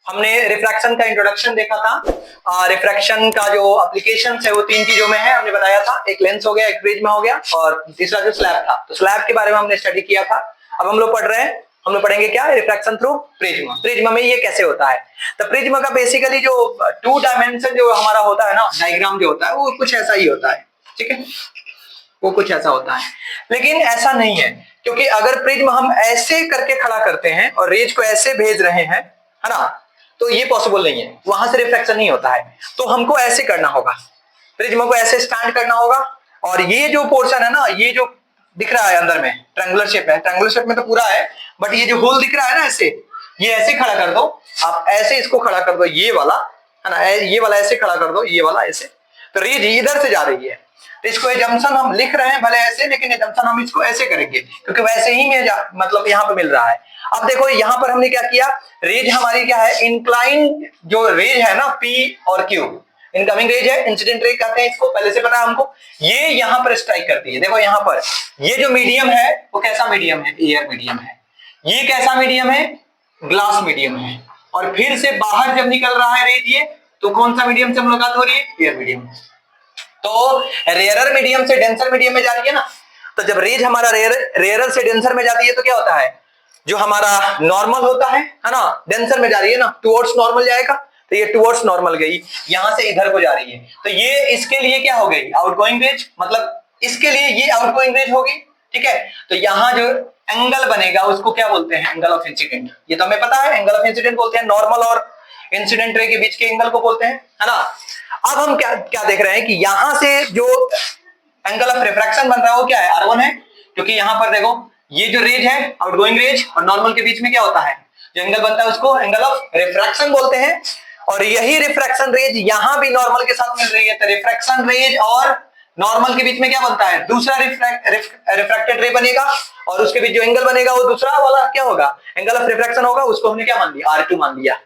हमने रिफ्रैक्शन का इंट्रोडक्शन देखा था। रिफ्रैक्शन का जो एप्लीकेशन है वो तीन चीजों में है, हमने बताया था। एक लेंस हो गया, एक प्रिज्म हो गया और तीसरा जो स्लैब था। तो स्लैब के बारे में हमने स्टडी किया था। अब हम लोग पढ़ रहे हैं, हम लोग पढ़ेंगे क्या, रिफ्रैक्शन थ्रू प्रिज्म। प्रिज्म में ये कैसे होता है। तो प्रिज्म का बेसिकली जो 2 डायमेंशन जो हमारा होता है ना, डायग्राम जो होता है वो कुछ ऐसा ही होता है। ठीक है, वो कुछ ऐसा होता है, लेकिन ऐसा नहीं है, क्योंकि अगर प्रिज्म हम ऐसे करके खड़ा करते हैं और रेज को ऐसे भेज रहे हैं, है ना, तो ये पॉसिबल नहीं है, वहां से रिफ्लेक्शन नहीं होता है। तो हमको ऐसे करना होगा, प्रिज्म को ऐसे स्टैंड करना होगा। और ये जो पोर्शन है ना, ये जो दिख रहा है अंदर में ट्रायंगुलर शेप है, ट्रायंगुलर शेप में तो पूरा है, बट ये जो होल दिख रहा है ना, ऐसे ये ऐसे खड़ा कर दो आप, ऐसे इसको खड़ा कर दो, ये वाला है ना, ये वाला ऐसे खड़ा कर दो, ये वाला ऐसे, तो रेज इधर से जा रही है। तो इसको एजम्पशन हम लिख रहे हैं भले ऐसे, लेकिन एजम्पशन हम इसको ऐसे करेंगे क्योंकि वैसे ही में मतलब यहाँ पे मिल रहा है। अब देखो यहाँ पर हमने क्या किया, रेज हमारी क्या है, इंक्लाइन जो रेज है ना, पी और क्यू, इनकमिंग रेज है, इंसिडेंट रे कहते हैं इसको, पहले से पता है हमको। ये यहाँ पर स्ट्राइक करती है। देखो यहाँ पर ये जो मीडियम है वो कैसा मीडियम है, एयर मीडियम है। ये कैसा मीडियम है, ग्लास मीडियम है। और फिर से बाहर जब निकल रहा है रेज ये, तो कौन सा मीडियम से मुलाकात हो रही है, एयर मीडियम। तो रेयरर मीडियम से डेंसर मीडियम में जा रही है ना, तो जब रेज हमारा रेयरर से डेंसर में जाती है तो क्या होता है, जो हमारा नॉर्मल होता है ना, डेंसर में जा रही है ना, टुवर्ड्स नॉर्मल जाएगा, तो ये टुवर्ड्स नॉर्मल गई, यहां से इधर को जा रही है, तो ये इसके लिए क्या हो गई, आउटगोइंग रेज, मतलब इसके लिए ये आउटगोइंग रेज होगी। ठीक है, तो यहां जो एंगल बनेगा उसको क्या बोलते हैं, एंगल ऑफ इंसिडेंट। ये तो हमें पता है, एंगल ऑफ इंसिडेंट बोलते हैं, नॉर्मल और इंसिडेंट रे के बीच के एंगल को बोलते हैं, है ना। अब हम क्या क्या देख रहे हैं कि यहां से जो एंगल ऑफ रिफ्रैक्शन बन रहा है वो क्या है, R1 है, क्योंकि यहां पर देखो ये जो रेज है, आउटगोइंग रेज और नॉर्मल के बीच में क्या होता है, जो एंगल बनता है उसको एंगल ऑफ रिफ्रैक्शन बोलते हैं। और यही रिफ्रैक्शन रेज यहां भी नॉर्मल के साथ मिल रही है, तो रिफ्रैक्शन रेज और नॉर्मल के बीच में क्या बनता है, दूसरा रिफ्रैक्टेड रे बनेगा, और उसके बीच जो एंगल बनेगा वो दूसरा वाला क्या होगा, एंगल ऑफ रिफ्रैक्शन होगा। उसको हमने क्या मान लिया, R2 मान लिया,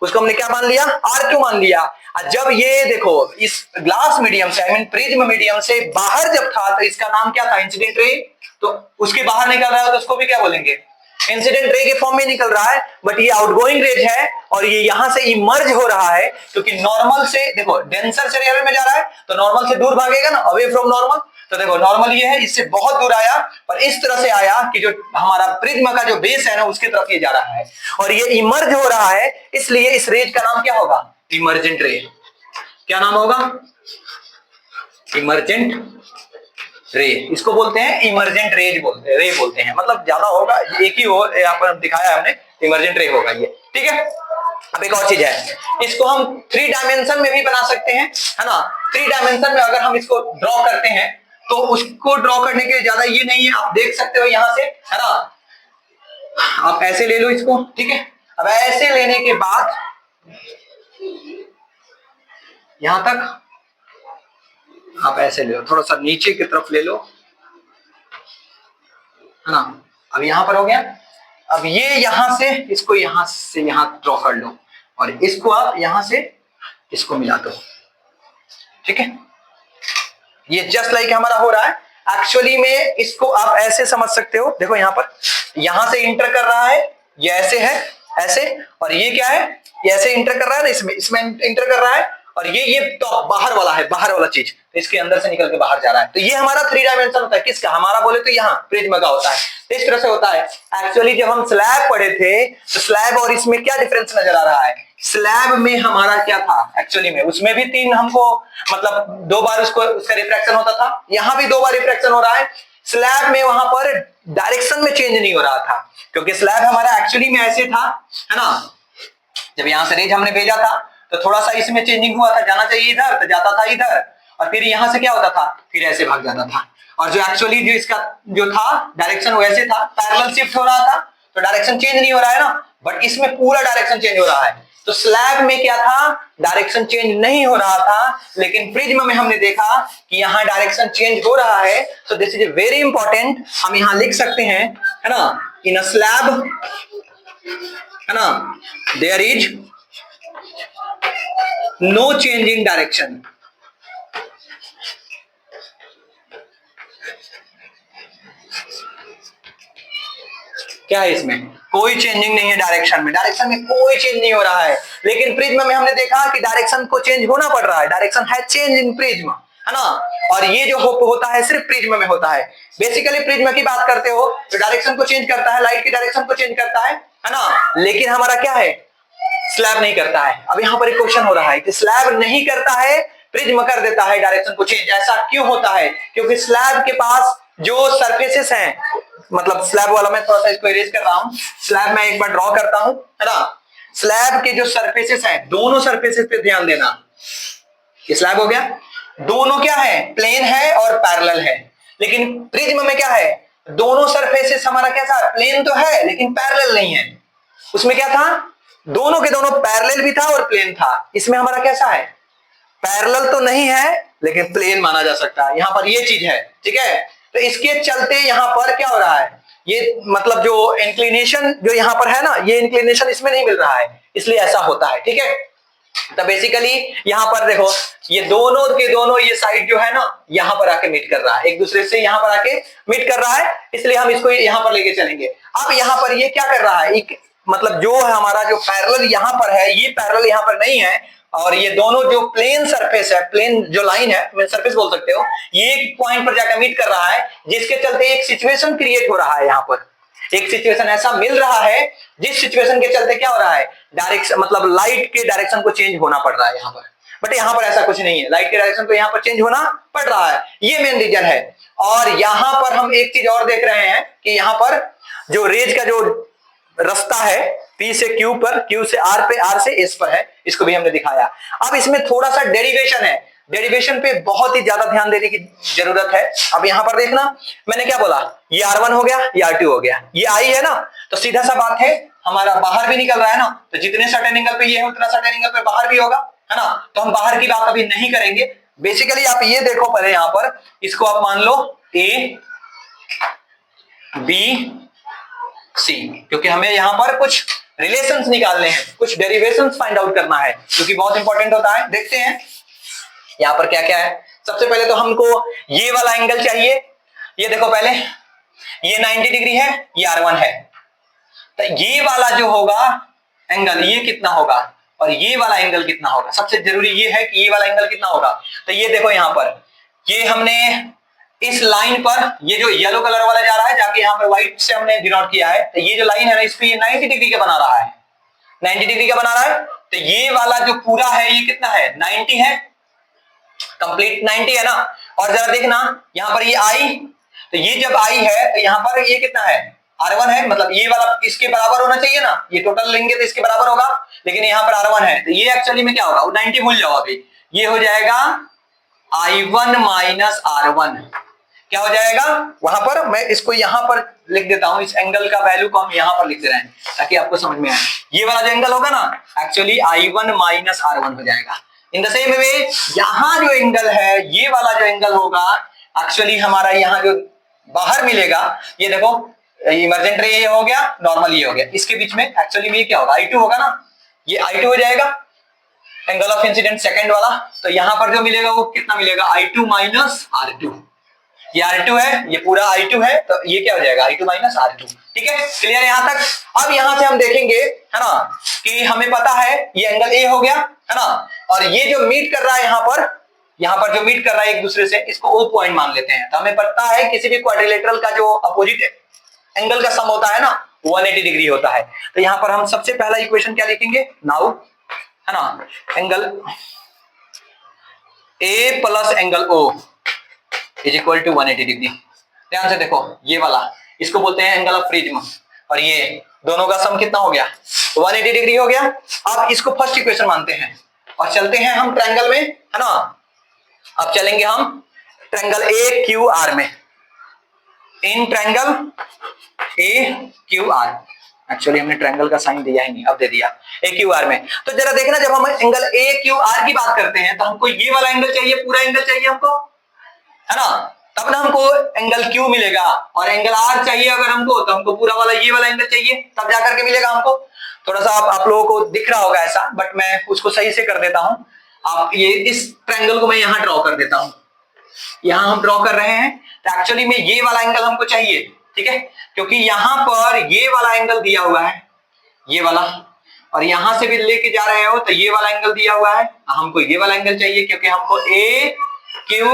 उसको हमने क्या मान लिया, R2 मान लिया। जब ये देखो इस ग्लास मीडियम से, आई मीन प्रिज्म मीडियम से बाहर जब था, तो इसका नाम क्या था, इंसिडेंट रे। तो उसके बाहर निकल रहा है तो उसको भी क्या बोलेंगे, इंसिडेंट रे के फॉर्म में निकल रहा है, बट ये आउटगोइंग रेज है और ये यहां से इमर्ज हो रहा है, क्योंकि नॉर्मल से देखो डेंसर से रेयर में जा रहा है, तो नॉर्मल से दूर भागेगा ना, अवे फ्रॉम नॉर्मल। तो देखो नॉर्मल ये है, इससे बहुत दूर आया, पर इस तरह से आया कि जो हमारा प्रिज्म का जो बेस है ना, उसकी तरफ ये जा रहा है और ये इमर्ज हो रहा है, इसलिए इस रेज का नाम क्या होगा, इमर्जेंट रे। क्या नाम होगा, इमर्जेंट रे। इसको बोलते हैं इमर्जेंट रेज बोलते हैं, रे बोलते हैं, मतलब ज्यादा होगा, एक ही हो, यहाँ पर दिखाया हमने, इमर्जेंट रे होगा ये। ठीक है, अब एक और चीज है, इसको हम 3 डायमेंशन में भी बना सकते हैं, है ना। 3 डायमेंशन में अगर हम इसको ड्रॉ करते हैं, तो उसको ड्रॉ करने के ज्यादा ये नहीं है, आप देख सकते हो यहां से, है ना, आप ऐसे ले लो इसको। ठीक है, अब ऐसे लेने के बाद यहां तक आप ऐसे ले लो, थोड़ा सा नीचे की तरफ ले लो, है ना। अब यहां पर हो गया। अब ये यहां से इसको यहां से यहां ड्रॉ कर लो, और इसको आप यहां से इसको मिला दो। ठीक है, ये जस्ट लाइक हमारा हो रहा है। एक्चुअली में इसको आप ऐसे समझ सकते हो, देखो यहां पर, यहां से इंटर कर रहा है, ये ऐसे है, ऐसे, और ये क्या है, ये ऐसे इंटर कर रहा है ना, इसमें इसमें इंटर कर रहा है, और ये टॉप बाहर वाला है, बाहर वाला चीज, तो इसके अंदर से निकल के बाहर जा रहा है। तो ये हमारा 3 डायमेंशन होता है, किसका, हमारा बोले तो यहाँ प्रिज्म का होता है। तो इस तरह से होता है। एक्चुअली जब हम स्लैब पढ़े थे, तो स्लैब और इसमें क्या डिफरेंस नजर आ रहा है, स्लैब में हमारा क्या था, एक्चुअली में उसमें भी 3 हमको, मतलब 2 बार उसको उसका रिफ्रैक्शन होता था, यहां भी 2 बार रिफ्रैक्शन हो रहा है। स्लैब में वहां पर डायरेक्शन में चेंज नहीं हो रहा था, क्योंकि स्लैब हमारा एक्चुअली में ऐसे था, है ना। जब यहां से रेज हमने भेजा था, तो थोड़ा सा इसमें चेंजिंग हुआ था, जाना चाहिए इधर तो जाता था इधर, और फिर यहां से क्या होता था, फिर ऐसे भाग जाता था। और जो एक्चुअली जो इसका जो था डायरेक्शन वैसे था, पैरेलल शिफ्ट हो रहा था, तो डायरेक्शन चेंज नहीं हो रहा है ना, बट इसमें पूरा डायरेक्शन चेंज हो रहा है। तो स्लैब में क्या था, डायरेक्शन चेंज नहीं हो रहा था, लेकिन प्रिज्म में हमने देखा कि यहां डायरेक्शन चेंज हो रहा है। तो दिस इज वेरी इंपॉर्टेंट, हम यहां लिख सकते हैं, है ना, इन अ स्लैब, है ना, there is no change in direction. क्या है इसमें? कोई चेंजिंग नहीं है डायरेक्शन में, डायरेक्शन में कोई चेंज नहीं हो रहा है। लेकिन प्रिज्म में हमने देखा कि डायरेक्शन को चेंज होना पड़ रहा है, डायरेक्शन है चेंज इन प्रिज्म, है ना। और ये जो होता है सिर्फ प्रिज्म में होता है। बेसिकली प्रिज्म की बात करते हो तो डायरेक्शन को चेंज करता है, लाइट की डायरेक्शन को चेंज करता है ना। लेकिन हमारा क्या है, स्लैब नहीं करता है। अब यहाँ पर एक क्वेश्चन हो रहा है कि स्लैब नहीं करता है, प्रिज्म कर देता है डायरेक्शन को चेंज, ऐसा क्यों होता है? क्योंकि स्लैब के पास जो सरफेसेस हैं, मतलब स्लैब वाला मैं थोड़ा सा इसको इरेज कर रहा हूं, स्लैब में एक बार ड्रॉ करता हूं, है ना। स्लैब के जो सरफेसेस हैं, दोनों सरफेसेस पे ध्यान देना। ये स्लैब हो गया, दोनों क्या है, प्लेन है और पैरेलल है। लेकिन प्रिज्म में क्या है, दोनों सरफेसेस हमारा कैसा, प्लेन तो है लेकिन पैरेलल नहीं है। उसमें क्या था, दोनों के दोनों पैरेलल भी था और प्लेन था। इसमें हमारा कैसा है, पैरेलल तो नहीं है लेकिन प्लेन माना जा सकता है। यहां पर ये चीज है, ठीक है। तो इसके चलते यहां पर क्या हो रहा है, ये मतलब जो इंक्लिनेशन जो यहां पर है ना, ये इंक्लिनेशन इसमें नहीं मिल रहा है, इसलिए ऐसा होता है, ठीक है। तो बेसिकली यहां पर देखो, ये दोनों के दोनों ये साइड जो है ना, यहां पर आके मीट कर रहा है, एक दूसरे से यहां पर आके मीट कर रहा है, इसलिए हम इसको यहां पर लेके चलेंगे। अब यहां पर ये क्या कर रहा है, एक मतलब जो है हमारा जो पैरेलल यहां पर है, ये पैरेलल यहां पर नहीं है, और ये दोनों जो प्लेन सरफेस है, प्लेन जो लाइन है, मैं सरफेस बोल सकते हो, ये एक पॉइंट पर जाकर मीट कर रहा है, जिसके चलते एक सिचुएशन क्रिएट हो रहा है। यहां पर एक सिचुएशन ऐसा मिल रहा है जिस सिचुएशन के चलते क्या हो रहा है, डायरेक्शन मतलब लाइट के डायरेक्शन को चेंज होना पड़ रहा है यहां पर। बट यहां पर ऐसा कुछ नहीं है, लाइट के डायरेक्शन को यहां पर चेंज होना पड़ रहा है, ये मेन रीजन है। और यहां पर हम एक चीज और देख रहे हैं कि यहां पर जो रेज का जो रास्ता है, P से Q पर, Q से R पे, R से S पर है, इसको भी हमने दिखाया। अब इसमें थोड़ा सा डेरिवेशन है, डेरिवेशन पे बहुत ही ज्यादा ध्यान देने की जरूरत है। अब यहां पर देखना, मैंने क्या बोला, ये R1 हो गया, ये R2 हो गया, ये I है ना, तो सीधा सा बात है, हमारा बाहर भी निकल रहा है ना, तो जितने सर्टेन एंगल पे ये है उतना सर्टेन एंगल पे बाहर भी होगा, है ना। तो हम बाहर की बात अभी नहीं करेंगे। बेसिकली आप ये देखो पहले, यहां पर इसको आप मान लो A B C, क्योंकि हमें यहां पर कुछ रिलेशंस निकालने हैं, कुछ डेरिवेशंस फाइंड आउट करना है, क्योंकि बहुत इंपॉर्टेंट होता है। देखते हैं यहां पर क्या क्या है। सबसे पहले तो हमको ये वाला एंगल चाहिए। ये देखो पहले, ये 90 डिग्री है, ये R1 है, तो ये वाला जो होगा एंगल, ये कितना होगा, और ये वाला एंगल कितना होगा। सबसे जरूरी ये है कि ये वाला एंगल कितना होगा। तो ये देखो यहां पर, ये हमने इस लाइन पर, ये जो येलो कलर वाला जा रहा है, जाके यहां पर व्हाइट से हमने डिनोट किया है, तो ये जो लाइन है ना, इस पे 90 डिग्री का बना रहा है, 90 डिग्री का बना रहा है। तो ये वाला जो पूरा है, ये कितना है, 90 है, कंप्लीट 90 है ना। और जरा देखना यहां पर ये आई, तो ये जब आई है तो यहां पर ये कितना है, R1 है, मतलब ये वाला इसके बराबर होना चाहिए ना, ये टोटल लेंगे तो इसके बराबर होगा, लेकिन यहां पर R1 है, तो ये एक्चुअली में क्या होगा, 90 भूल जाओ अभी, ये हो जाएगा I1 माइनस R1। क्या हो जाएगा, वहां पर मैं इसको यहां पर लिख देता हूं, इस एंगल का वैल्यू को हम यहां पर लिख दे रहे हैं ताकि आपको समझ में आए। ये वाला जो एंगल होगा ना, एक्चुअली I1 माइनस R1 हो जाएगा। इन द सेम वे यहां जो एंगल है, ये वाला जो एंगल होगा, एक्चुअली हमारा यहां जो बाहर मिलेगा, ये देखो, इमर्जेंट रे ये हो गया, नॉर्मल ये हो गया, इसके बीच में एक्चुअली में ये क्या होगा, I2 होगा ना, ये I2 हो जाएगा, एंगल ऑफ इंसिडेंट सेकंड वाला। तो यहां पर जो मिलेगा वो कितना मिलेगा, I2 माइनस R2। ये R2 है, ये पूरा I2 है, तो ये क्या हो जाएगा, I2 माइनस R2। ठीक है, क्लियर यहां तक। अब यहां से हम देखेंगे, है ना, कि हमें पता है ये एंगल A हो गया, है ना, और ये जो मीट कर रहा है यहां पर जो मीट कर रहा है एक दूसरे से, इसको O पॉइंट मान लेते हैं। तो हमें पता है किसी भी क्वाड्रिलेटरल का जो अपोजिट एंगल का सम होता है ना, 180 डिग्री होता है। तो यहां पर हम सबसे पहला इक्वेशन क्या लिखेंगे, नाउ, है ना, angle A plus angle O is equal to 180 degree. ध्यान से देखो, ये वाला इसको बोलते हैं एंगल ऑफ प्रिज्म, और ये दोनों का सम कितना हो गया, 180 डिग्री हो गया। अब इसको फर्स्ट इक्वेशन मानते हैं और चलते हैं हम ट्रायंगल में, है ना। अब चलेंगे हम ट्रायंगल AQR में, इन ट्रायंगल AQR, एक्चुअली हमने ट्रायंगल का साइन दिया ही नहीं, अब दे दिया, AQR में। तो जरा देखना, जब हम एंगल AQR की बात करते हैं तो हमको ये वाला एंगल चाहिए, पूरा एंगल चाहिए हमको, है ना, तब ना हमको एंगल Q मिलेगा। और एंगल R चाहिए अगर हमको, तो हमको पूरा वाला ये वाला एंगल चाहिए, तब जाकर के मिलेगा हमको। थोड़ा सा आप लोगों को दिख रहा होगा ऐसा, बट मैं उसको सही से कर देता हूं। आप ये इस ट्रायंगल को मैं यहां ड्रॉ कर देता हूं, यहां हम ड्रॉ कर रहे हैं, तो एक्चुअली में ये वाला एंगल हमको चाहिए, ठीक है, क्योंकि यहां पर ये वाला एंगल दिया हुआ है, ये वाला, और यहां से भी लेके जा रहे हो तो ये वाला एंगल दिया हुआ है, हमको ये वाला एंगल चाहिए क्योंकि हमको ए क्यू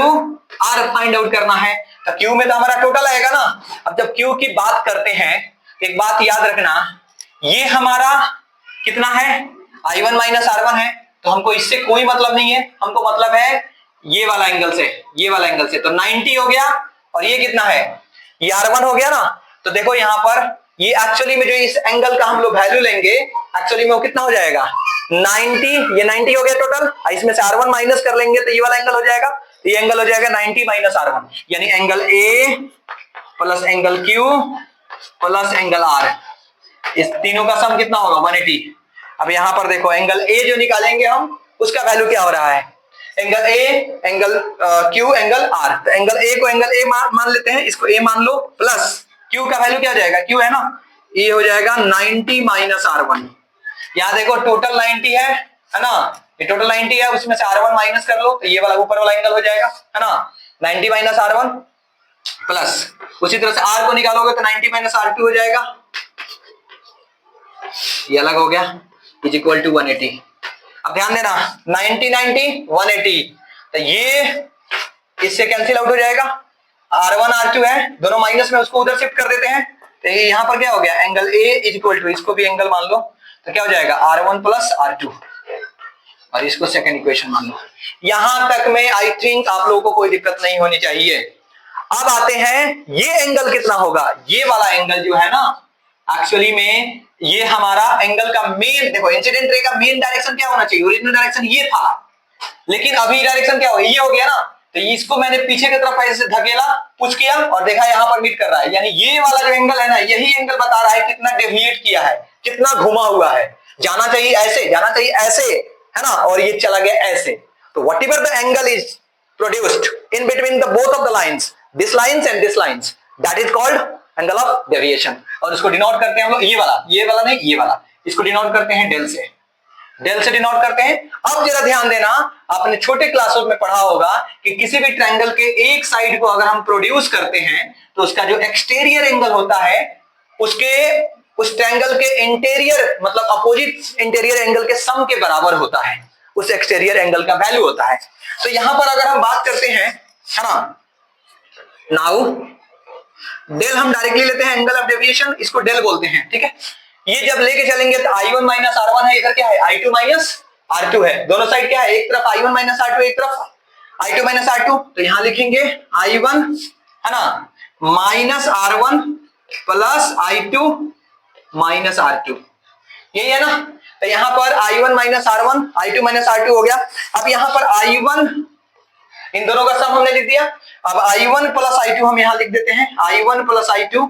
आर फाइंड आउट करना है। तो क्यू में तो हमारा टोटल आएगा ना। अब जब क्यू की बात करते हैं एक बात याद रखना, ये हमारा कितना है, I1 माइनस R1 है, तो हमको इससे कोई मतलब नहीं है, हमको मतलब है ये वाला एंगल से, ये वाला एंगल से। तो 90 हो गया, और ये कितना है, ये R1 हो गया ना। तो देखो यहां पर ये एक्चुअली में जो इस एंगल का हम लोग वैल्यू लेंगे, एक्चुअली में वो कितना हो जाएगा 90, ये 90 हो गया टोटल, इसमें से R1 माइनस कर लेंगे तो ये वाला एंगल हो जाएगा, ये एंगल हो जाएगा 90 माइनस R1, यानी angle A plus angle Q plus angle R, इस तीनों का सम कितना होगा 180। अब यहां पर देखो एंगल A जो निकालेंगे हम, उसका वैल्यू क्या हो रहा है, angle A angle Q angle R। तो एंगल A को एंगल A मान लेते हैं, इसको A मान लो, प्लस Q का वैल्यू क्या हो जाएगा, Q है ना, ये हो जाएगा 90 माइनस R1। यहां देखो टोटल 90 है ना, ये टोटल 90 है, उसमें से R1 माइनस कर लो तो ये वाला ऊपर वाला एंगल हो जाएगा, है ना, 90 माइनस R1 प्लस, उसी तरह से R को निकालोगे तो 90 माइनस R2 हो जाएगा, ये अलग हो गया, इज इक्वल टू 180। अब ध्यान देना 90 90 180, तो ये इससे कैंसिल आउट हो जाएगा, R1 R2 है, दोनों माइनस में, उसको उधर शिफ्ट कर देते हैं, तो ये यहां पर क्या हो गया, angle A is equal to, इसको भी एंगल मान लो, तो क्या हो जाएगा R1 प्लस R2, और इसको सेकंड इक्वेशन मान लो। यहां तक में आई थिंक आप लोगों को कोई दिक्कत नहीं होनी चाहिए। अब आते हैं ये एंगल कितना होगा, ये वाला एंगल जो है ना, एक्चुअली में ये हमारा एंगल का मेन, देखो इंसिडेंट रे का मेन डायरेक्शन क्या होना चाहिए, ओरिजिनल डायरेक्शन ये था, लेकिन अभी डायरेक्शन क्या हो गया, ये हो गया ना, तो इसको मैंने पीछे की तरफ ऐसे धकेला, पुश किया और देखा यहां पर मीट कर रहा है, यानी ये वाला जो एंगल है ना, यही एंगल बता रहा है कितना डेविएट किया है, कितना घुमा हुआ है, जाना चाहिए ऐसे, जाना चाहिए ऐसे, है ना, और ये चला गया ऐसे। तो what ever the angle is produced in between the both of the lines, this lines and this lines, that is called angle of deviation, और इसको डिनोट करते हैं हम लोग ये वाला नहीं, ये वाला, इसको डिनोट करते हैं डेल से, डेल से डिनोट करते हैं। अब जरा ध्यान देना, आपने छोटे क्लासों में पढ़ा होगा कि किसी भी ट्रायंगल के एक साइड को अगर हम प्रोड्यूस करते हैं तो उसका जो एक्सटीरियर एंगल होता है, उसके उस ट्रायंगल के इंटीरियर मतलब अपोजिट इंटीरियर एंगल के सम के बराबर होता है, उस एक्सटीरियर एंगल का वैल्यू होता है। तो यहां पर अगर हम बात करते हैं, है ना, नाउ डेल हम डायरेक्टली लेते हैं, एंगल ऑफ डेविएशन, इसको डेल बोलते हैं, ठीक है। ये जब लेके चलेंगे तो I1 माइनस R1 है, इधर क्या है I2 माइनस R2 है, दोनों साइड क्या है, एक तरफ I1 माइनस R2, एक तरफ I2 माइनस R2, तो यहां लिखेंगे I1, है ना, minus R1 plus I2 minus R2, यही है ना। तो यहां पर I1 minus R1, I2 minus R2 हो गया। अब यहां पर I1, इन दोनों का सम हमने लिख दिया, अब I1 प्लस I2 हम यहां लिख देते हैं, I1 प्लस I2,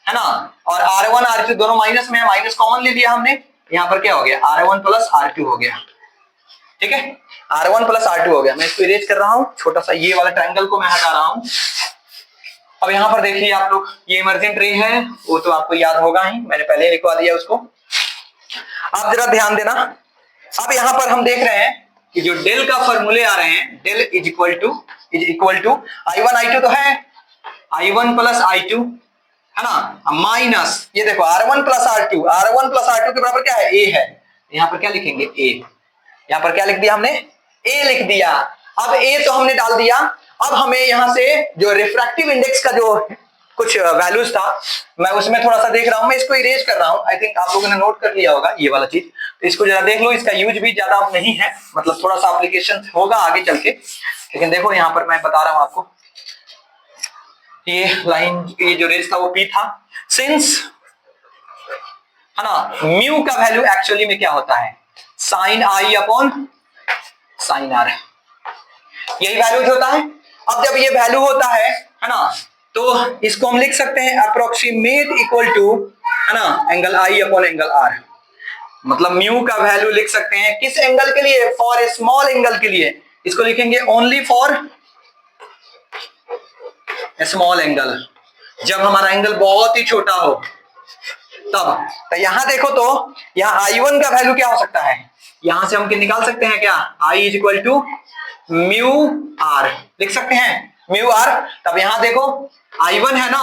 है ना, और R1 R2 दोनों माइनस में है, माइनस कॉमन ले लिया हमने, यहां पर क्या हो गया R1 प्लस R2 हो गया, ठीक है, R1 प्लस R2 हो गया। मैं इसको इरेज कर रहा हूं, छोटा सा ये वाला ट्रायंगल को मैं हटा रहा हूं। अब यहां पर देखिए आप लोग, ये इमर्जेंट रे है, वो तो आपको याद होगा ही, मैंने पहले ही लिखवा दिया उसको। आप जरा ध्यान देना, अब यहां पर हम देख रहे हैं कि जो डेल का फॉर्मूले आ रहे हैं, del is equal to I1 I2 तो है, I1 प्लस I2, है ना, माइनस ये देखो R1 plus R2, R1 plus R2 के बराबर क्या है, A है, यहां पर क्या लिखेंगे A, यहां पर क्या लिख दिया हमने, A लिख दिया। अब A तो हमने डाल दिया, अब हमें यहां से जो रिफ्रैक्टिव इंडेक्स का जो कुछ वैल्यूज था, मैं उसमें थोड़ा सा देख रहा हूं, मैं इसको इरेज कर रहा हूं, आई थिंक आप लोगों ने नोट कर लिया होगा ये वाला चीज, तो इसको जरा देख लो, इसका यूज भी ज्यादा नहीं है, मतलब थोड़ा सा एप्लीकेशन होगा आगे चल के, लेकिन देखो यहां पर मैं बता रहा हूं आपको, ये लाइन, ये जो रेज था वो P था, सिंस, है ना, म्यू का वैल्यू एक्चुअली में क्या होता है, sine I upon sine R, यही वैल्यू होता है। अब जब ये वैल्यू होता है ना, तो इसको हम लिख सकते हैं अप्रोक्सीमेट इक्वल टू, है ना, angle I upon angle R, मतलब म्यू का वैल्यू लिख सकते हैं किस एंगल के लिए, फॉर ए स्मॉल एंगल के लिए, इसको लिखेंगे ओनली फॉर स्मॉल एंगल, जब हमारा एंगल बहुत ही छोटा हो तब। तो यहां देखो, तो यहां I1 का वैल्यू क्या हो सकता है, यहां से हम निकाल सकते हैं क्या, I is equal to mu R लिख सकते हैं, म्यू R। तब यहां देखो I1 है ना,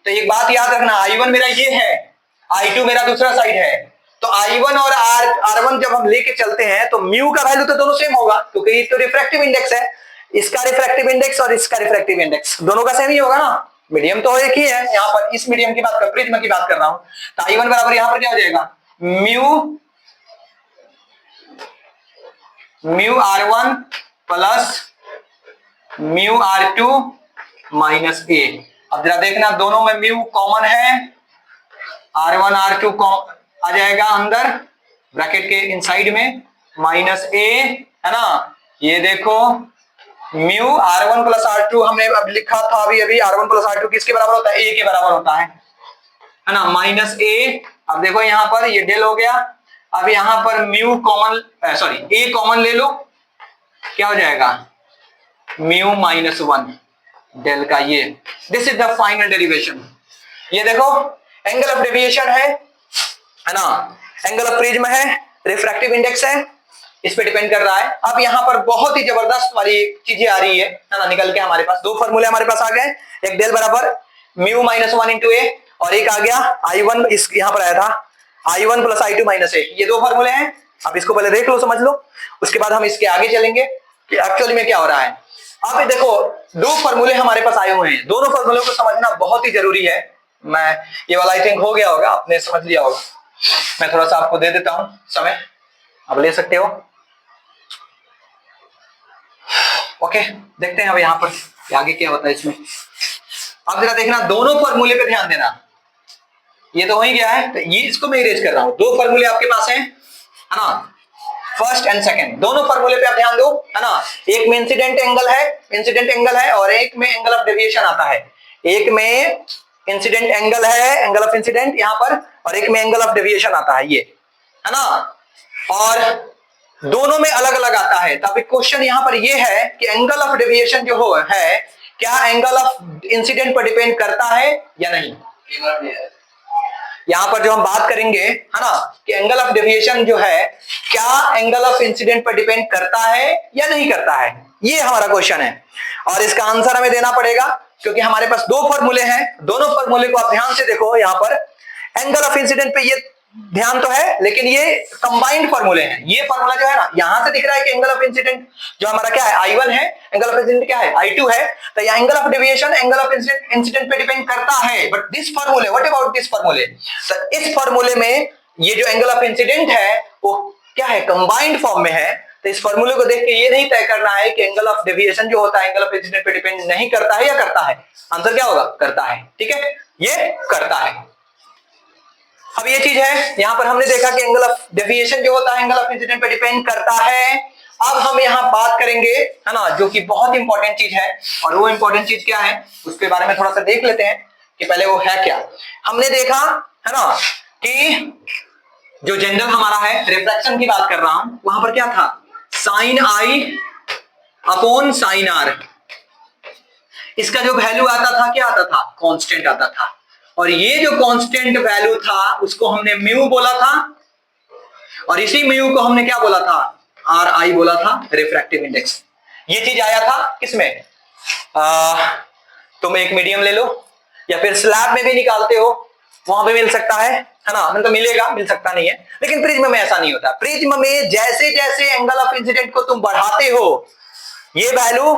तो एक बात याद रखना, I1 मेरा ये है, I2 मेरा दूसरा साइड है, तो I1 और R1 जब हम लेके चलते हैं तो म्यू का वैल्यू तो दोनों सेम होगा, क्योंकि ये तो रिफ्रैक्टिव इंडेक्स है, इसका रिफ्रैक्टिव इंडेक्स और इसका रिफ्रैक्टिव इंडेक्स दोनों का सेम ही होगा ना, मीडियम तो एक ही है, यहाँ पर इस मीडियम की बात कर, प्रिज्म की बात कर रहा हूं, तो I1 बराबर यहाँ पर क्या हो जाएगा, mu R1 plus mu R2 minus A. अब जरा देखना दोनों में म्यू कॉमन है, R1 R2 आ जाएगा अंदर ब्रैकेट के इनसाइड में, माइनस ए है ना, ये देखो म्यू R1 प्लस R2 हमने अब लिखा था अभी R1 प्लस R2 किसके बराबर होता है, ए के बराबर होता है ना, माइनस ए। अब देखो यहाँ पर ये डेल हो गया, अब यहाँ पर म्यू कॉमन, सॉरी ए कॉमन ले लो, क्या हो जाएगा म्यू माइनस 1 डेल का ये, this is the final derivation. ये देखो एंगल ऑफ डेविएशन है ना, एंगल ऑफ प्रिज्म है, रिफ्रैक्टिव इंडेक्स है, इस पे डिपेंड कर रहा है। अब यहाँ पर बहुत ही जबरदस्त वाली चीजें आ रही है ना, निकल के हमारे पास दो फॉर्मूले हमारे पास आ गए, एक डेल बराबर म्यू माइनस 1 इंटू ए, और एक आ गया I1, इस यहाँ पर आया था I1 प्लस I2 माइनस ए, ये दो फॉर्मूले हैं। अब इसको पहले देख लो, समझ लो, उसके बाद हम इसके आगे चलेंगे कि एक्चुअली में क्या हो रहा है। अब देखो दो फॉर्मूले हमारे पास आए हुए हैं, दोनों फॉर्मूलों को समझना बहुत ही जरूरी है। मैं ये वाला आई थिंक हो गया होगा, आपने समझ लिया होगा, मैं थोड़ा सा आपको दे देता हूं समय, आप ले सकते हो। ओके, देखते हैं अब यहाँ पर आगे क्या होता है इसमें। अब जरा देखना दोनों फॉर्मूले पे ध्यान देना, ये तो हो ही गया है, तो ये इसको मैं इरेज कर रहा हूं, दो फॉर्मूले आपके पास हैं है ना, फर्स्ट एंड सेकंड, दोनों फॉर्मूले पे आप ध्यान दो है ना। एक में इंसिडेंट एंगल है और एक में एंगल ऑफ डेविएशन आता है, एक में इंसिडेंट एंगल है, एंगल ऑफ इंसिडेंट यहाँ पर, और एक में एंगल ऑफ डेविएशन आता है, ये है ना, और दोनों में अलग अलग आता है। तो अभी क्वेश्चन यहाँ पर ये है कि एंगल ऑफ डेविएशन जो हो है क्या एंगल ऑफ इंसिडेंट पर डिपेंड करता है या नहीं। यहाँ पर जो हम बात करेंगे है ना कि एंगल ऑफ डेविएशन जो है क्या एंगल ऑफ इंसिडेंट पर डिपेंड करता है या नहीं करता है, ये हमारा क्वेश्चन है, और इसका आंसर हमें देना पड़ेगा क्योंकि हमारे पास दो फॉर्मूले हैं। दोनों फॉर्मूले को आप ध्यान से देखो, यहाँ पर एंगल ऑफ इंसिडेंट पे ये ध्यान तो है, लेकिन ये कंबाइंड फॉर्मूले हैं। ये फॉर्मूला जो है ना, यहां से दिख रहा है कि एंगल ऑफ इंसिडेंट जो हमारा क्या है I1 है, एंगल ऑफ इंसिडेंट क्या है I2 है, तो ये angle of deviation angle of incident पे डिपेंड करता है। बट दिस फॉर्मूले, व्हाट अबाउट दिस फॉर्मूले, तो इस फॉर्मूले में ये जो एंगल ऑफ इंसिडेंट है वो क्या है, कंबाइंड फॉर्म में है। तो इस फॉर्मूले को देख के ये नहीं तय करना है कि एंगल ऑफ डेविएशन जो होता है एंगल ऑफ इंसिडेंट पे डिपेंड नहीं करता है या करता है। आंसर क्या होगा, करता है। ठीक है, ये करता है। अब ये चीज है, यहां पर हमने देखा कि एंगल ऑफ डेविएशन जो होता है एंगल ऑफ इंसिडेंट पे डिपेंड करता है। अब हम यहां बात करेंगे है ना, जो कि बहुत इंपॉर्टेंट चीज है, और वो इंपॉर्टेंट चीज क्या है उसके बारे में थोड़ा सा देख लेते हैं कि पहले वो है क्या। हमने देखा है ना कि जो जनरल हमारा है, रिफ्रैक्शन की बात कर रहा हूं, वहां पर क्या था, sine I upon sine R, इसका जो वैल्यू आता था क्या आता था, कांस्टेंट आता था, और ये जो कांस्टेंट वैल्यू था उसको हमने म्यू बोला था, और इसी म्यू को हमने क्या बोला था, आर आई बोला था, रिफ्रैक्टिव इंडेक्स। ये चीज आया था किसमें, तुम एक मीडियम ले लो या फिर स्लैब में भी निकालते हो, वहां पे मिल सकता है ना, मतलब मिलेगा, मिल सकता नहीं है, लेकिन प्रिज्म में ऐसा नहीं होता। प्रिज्म में जैसे जैसे एंगल ऑफ इंसिडेंट को तुम बढ़ाते हो ये वैल्यू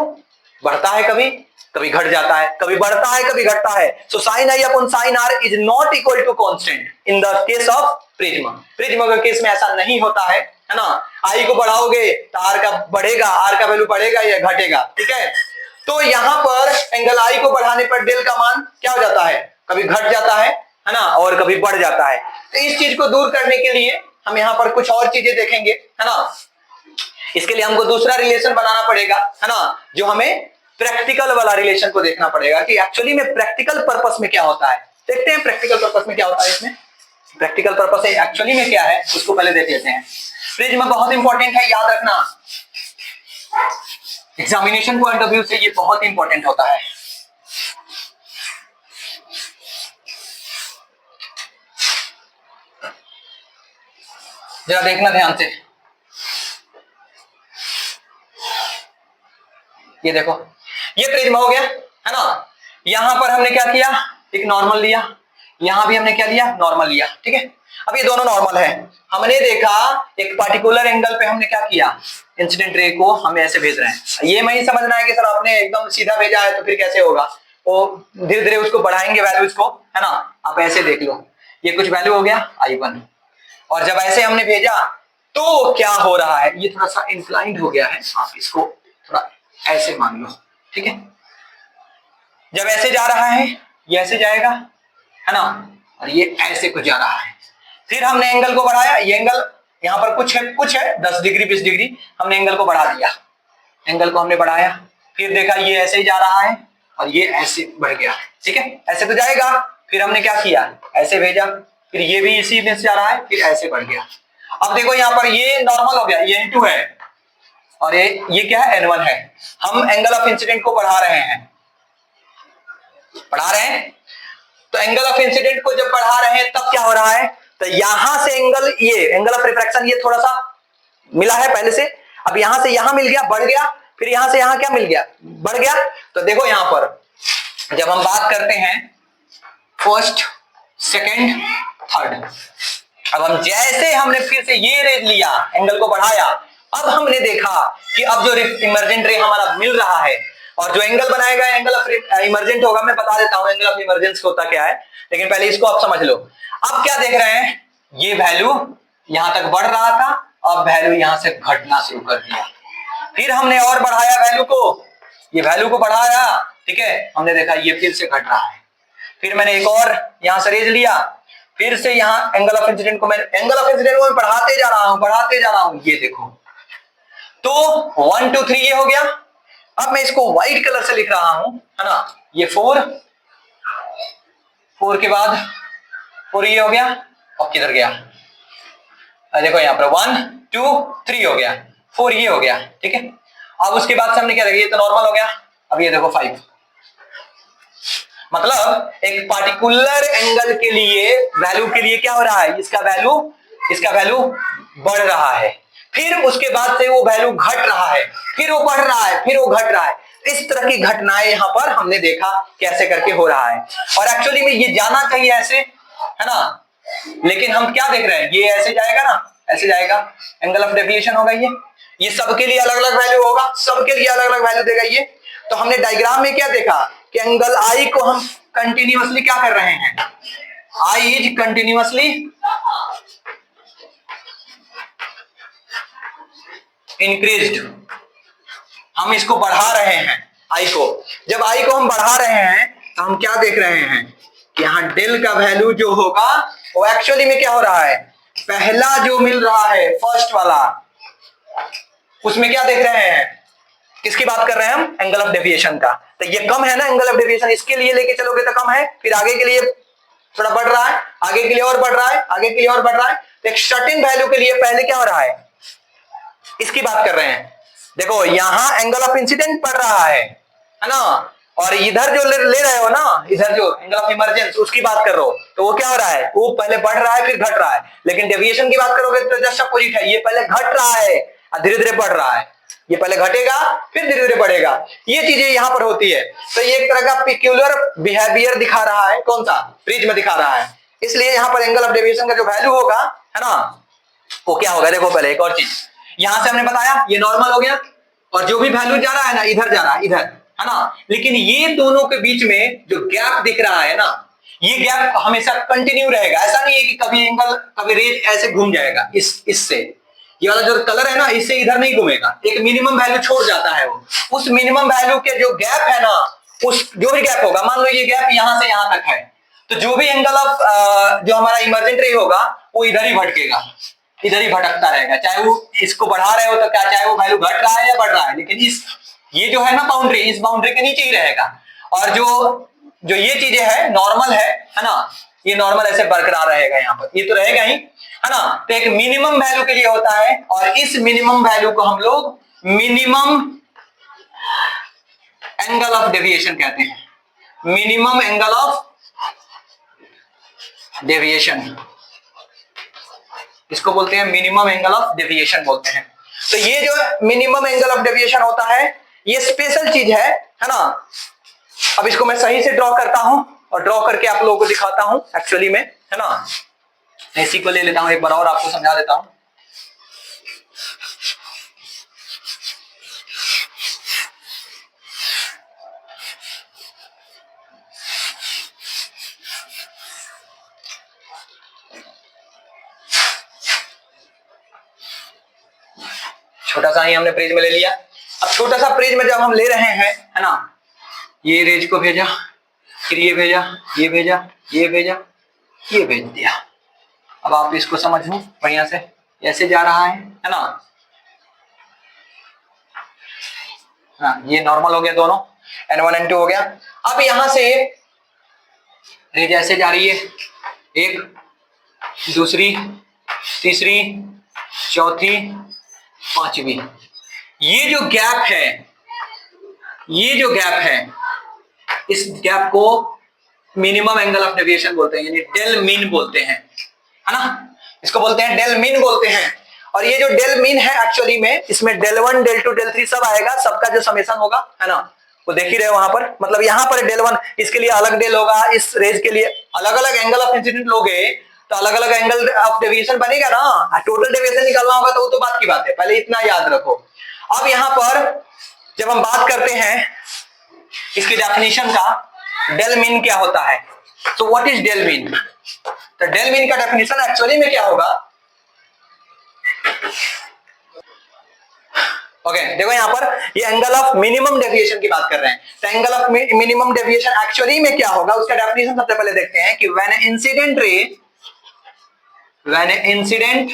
बढ़ता है, कभी कभी घट जाता है, कभी बढ़ता है, कभी घटता है। So sine I upon sine R is not equal to constant in the case of prism. Prism के केस में ऐसा नहीं होता है ना, आई को बढ़ाओगे तो आर का बढ़ेगा, आर का वैल्यू बढ़ेगा या घटेगा। ठीक है, तो यहां पर एंगल आई को बढ़ाने पर डेल का मान क्या हो जाता है, कभी घट जाता है ना, और कभी बढ़ जाता है। तो इस चीज को दूर करने के लिए हम यहाँ पर कुछ और चीजें देखेंगे है ना। इसके लिए हमको दूसरा रिलेशन बनाना पड़ेगा है ना, जो हमें प्रैक्टिकल वाला रिलेशन को देखना पड़ेगा कि एक्चुअली में प्रैक्टिकल पर्पस में क्या होता है। देखते हैं प्रैक्टिकल पर्पस में क्या होता है, इसमें प्रैक्टिकल पर्पस एक्चुअली में क्या है उसको पहले देख लेते हैं। प्रिज्म बहुत इंपॉर्टेंट है, याद रखना, एग्जामिनेशन पॉइंट ऑफ व्यू से ये बहुत इंपॉर्टेंट होता है। जरा देखना ध्यान से, ये देखो ये प्रिज्म हो गया है ना। यहां पर हमने क्या किया, एक नॉर्मल लिया, यहां भी हमने क्या लिया, नॉर्मल लिया, ठीक है। अब ये दोनों नॉर्मल है, हमने देखा एक पर्टिकुलर एंगल पे हमने क्या किया, इंसिडेंट रे को हम ऐसे भेज रहे हैं। ये नहीं समझना है कि सर आपने एकदम सीधा भेजा है तो फिर कैसे होगा, वो धीरे धीरे उसको बढ़ाएंगे वैल्यूज को, है ना। आप ऐसे देख लो, ये कुछ वैल्यू हो गया I1, और जब ऐसे हमने भेजा तो क्या हो रहा है, ये थोड़ा सा इंक्लाइंड हो गया है, आप इसको थोड़ा ऐसे मान लो, ठीक है। जब ऐसे जा रहा है ये ऐसे जाएगा, है ना, और ये ऐसे कुछ जा रहा है। फिर हमने एंगल को बढ़ाया, ये एंगल यहां पर कुछ है 10 डिग्री 20 डिग्री, हमने एंगल को बढ़ा दिया, एंगल को हमने बढ़ाया, फिर देखा ये ऐसे ही जा रहा है और ये ऐसे बढ़ गया, ठीक है, ऐसे तो जाएगा। फिर हमने क्या किया, ऐसे भेजा, फिर ये भी इसी में से जा रहा है, फिर ऐसे बढ़ गया। अब देखो यहाँ पर ये नॉर्मल हो गया, ये N2 है और ये क्या है, N1 है। हम एंगल ऑफ इंसिडेंट को बढ़ा रहे हैं, तो एंगल ऑफ इंसिडेंट को जब बढ़ा रहे हैं तब क्या हो रहा है, तो यहां से एंगल, ये एंगल ऑफ रिफ्रैक्शन ये थोड़ा सा मिला है पहले से, अब यहां से यहां मिल गया, बढ़ गया, फिर यहां से यहां क्या मिल गया, बढ़ गया। तो देखो यहां पर जब हम बात करते हैं फर्स्ट सेकंड थर्ड, अब हम जैसे हमने फिर से ये रेज लिया, एंगल को बढ़ाया, अब हमने देखा कि अब जो इमर्जेंट रे हमारा मिल रहा है और जो एंगल बनाएगा एंगल ऑफ इमर्जेंट होगा, मैं बता देता हूं एंगल ऑफ इमरजेंस होता क्या है, लेकिन पहले इसको आप समझ लो। अब क्या देख रहे हैं, ये वैल्यू यहां तक बढ़ रहा था, अब वैल्यू यहां से घटना शुरू कर दिया, फिर हमने और बढ़ाया वैल्यू को, ये वैल्यू को बढ़ाया, ठीक है, हमने देखा ये फिर से घट रहा है, फिर मैंने एक और यहां से रेज लिया, फिर से यहां एंगल ऑफ इंसिडेंट को मैं बढ़ाते जा रहा हूं, ये देखो, तो 1 2 3 ये हो गया। अब मैं इसको व्हाइट कलर से लिख रहा हूं, है ना, ये 4 के बाद 4 ये हो गया, और किधर गया, देखो यहाँ पर 1 2 3 हो गया, 4 ये हो गया, ठीक है। अब उसके बाद से हमने क्या देखा, ये तो नॉर्मल हो गया, अब ये देखो 5, मतलब एक पार्टिकुलर एंगल के लिए वैल्यू के लिए क्या हो रहा है, इसका वैल्यू बढ़ रहा है, फिर उसके बाद से वो वैल्यू घट रहा है, फिर वो बढ़ रहा है, फिर वो घट रहा है। इस तरह की घटनाएं यहां पर हमने देखा कैसे करके हो रहा है, और एक्चुअली में ये जाना चाहिए ऐसे, है ना, लेकिन हम क्या देख रहे हैं, ये ऐसे जाएगा ना, ऐसे जाएगा, एंगल ऑफ डेविएशन होगा, ये सबके लिए अलग अलग वैल्यू होगा, सबके लिए अलग अलग वैल्यू देगा ये। तो हमने डायग्राम में क्या देखा कि एंगल आई को हम कंटिन्यूअसली क्या कर रहे हैं, आई इज कंटिन्यूअसली इंक्रीज्ड, हम इसको बढ़ा रहे हैं आई को। जब आई को हम बढ़ा रहे हैं तो हम क्या देख रहे हैं कि यहाँ डेल का वैल्यू जो होगा वो एक्चुअली में क्या हो रहा है, पहला जो मिल रहा है फर्स्ट वाला, उसमें क्या देख रहे हैं, किसकी बात कर रहे हैं हम, एंगल ऑफ डेविएशन का। तो ये कम है ना एंगल ऑफ डेविएशन, इसके लिए लेके चलोगे तो कम है, फिर आगे के लिए थोड़ा बढ़ रहा है, आगे के लिए और बढ़ रहा है, आगे के लिए और बढ़ रहा है। तो एक सर्टेन वैल्यू के लिए पहले क्या हो रहा है, इसकी बात कर रहे हैं। देखो यहां एंगल ऑफ इंसिडेंट पड़ रहा है ना, और इधर जो ले रहे हो ना, इधर जो एंगल ऑफ इमरजेंस उसकी बात कर रहे हो, तो वो क्या हो रहा है, वो पहले बढ़ रहा है फिर घट रहा है। लेकिन डेविएशन की बात करोगे तो जस्ट अपोजिट है, ये पहले घट रहा है और धीरे धीरे बढ़ रहा है, ये पहले घटेगा फिर धीरे धीरे बढ़ेगा, ये चीजें यहां पर होती है। तो ये एक तरह का पिक्यूलर बिहेवियर दिखा रहा है, कौन सा, प्रिज्म में दिखा रहा है। इसलिए यहां पर एंगल ऑफ डेविएशन का जो वैल्यू होगा, है ना, वो क्या होगा, देखो पहले एक और चीज, यहां से हमने बताया ये नॉर्मल हो गया, और जो भी वैल्यू जा रहा है ना, इधर जा रहा है, इधर, है ना, लेकिन ये दोनों के बीच में जो गैप दिख रहा है ना, ये गैप हमेशा कंटिन्यू रहेगा। ऐसा नहीं है कि कभी एंगल, कभी रेज ऐसे घूम जाएगा इससे, ये वाला जो कलर है ना, इससे इधर नहीं घूमेगा, एक मिनिमम वैल्यू छोड़ जाता है वो, उस मिनिमम वैल्यू के जो गैप है ना, उस जो भी गैप होगा, मान लो ये गैप यहां से यहां तक है, तो जो भी एंगल ऑफ जो हमारा इमर्जेंट रे होगा वो इधर ही भटकेगा, इधर ही भटकता रहेगा, चाहे वो इसको बढ़ा रहे हो तो क्या, चाहे वो वैल्यू घट रहा है या बढ़ रहा है, लेकिन इस ये जो है ना बाउंड्री, इस बाउंड्री के नीचे ही रहेगा। और जो ये चीजें है नॉर्मल है ना, ये नॉर्मल ऐसे बरकरार रहेगा, यहाँ पर ये तो रहेगा ही, है ना। तो एक मिनिमम वैल्यू के लिए होता है, और इस मिनिमम वैल्यू को हम लोग मिनिमम एंगल ऑफ डेविएशन कहते हैं, मिनिमम एंगल ऑफ डेविएशन, इसको बोलते हैं मिनिमम एंगल ऑफ डेविएशन बोलते हैं। तो ये जो मिनिमम एंगल ऑफ डेविएशन होता है, ये स्पेशल चीज है ना। अब इसको मैं सही से ड्रॉ करता हूं और ड्रॉ करके आप लोगों को दिखाता हूं एक्चुअली में, है ना। इसी को ले लेता हूं एक बार और आपको समझा देता हूं। छोटा सा ही हमने पेज में ले लिया। अब छोटा सा पेज में जब हम ले रहे हैं, है ना, ये रेज को भेजा, फिर ये भेजा, ये भेजा, ये भेजा, ये भेज दिया। अब आप इसको समझ लो बढ़िया से, ऐसे जा रहा है ना। हाँ, ये नॉर्मल हो गया दोनों, N1 N2 हो गया। अब यहां से रेज ऐसे जा रही है, एक, दूसरी, तीसरी, चौथी, पांचवी। ये जो गैप है, ये जो गैप है, इस गैप को मिनिमम एंगल ऑफ डेविएशन बोलते हैं, यानी डेल मीन बोलते हैं, है ना। इसको बोलते हैं डेल मीन बोलते हैं। और ये जो डेल मीन है एक्चुअली में, इसमें डेल 1, डेल 2, डेल 3 सब आएगा, सबका जो समेशन होगा, है ना, वो देख ही रहे हो वहां पर। मतलब यहाँ पर डेल 1, इसके लिए अलग डेल होगा, इस रेज के लिए अलग अलग एंगल ऑफ इंसिडेंट लोगे तो अलग अलग एंगल ऑफ डेविएशन बनेगा ना। टोटल डेविएशन निकालना होगा तो वो तो बात की बात है, पहले इतना याद रखो। अब यहां पर जब हम बात करते हैं इसकी डेफिनेशन का, डेल मीन क्या होता है, तो व्हाट इज डेल मीन। तो डेल मीन का डेफिनेशन एक्चुअली में क्या होगा, ओके देखो यहां पर ये एंगल ऑफ मिनिमम डेविएशन की बात कर रहे हैं। तो angle of minimum deviation actually में क्या होगा, उसका डेफिनेशन सबसे पहले देखते हैं कि when incident ray, when incident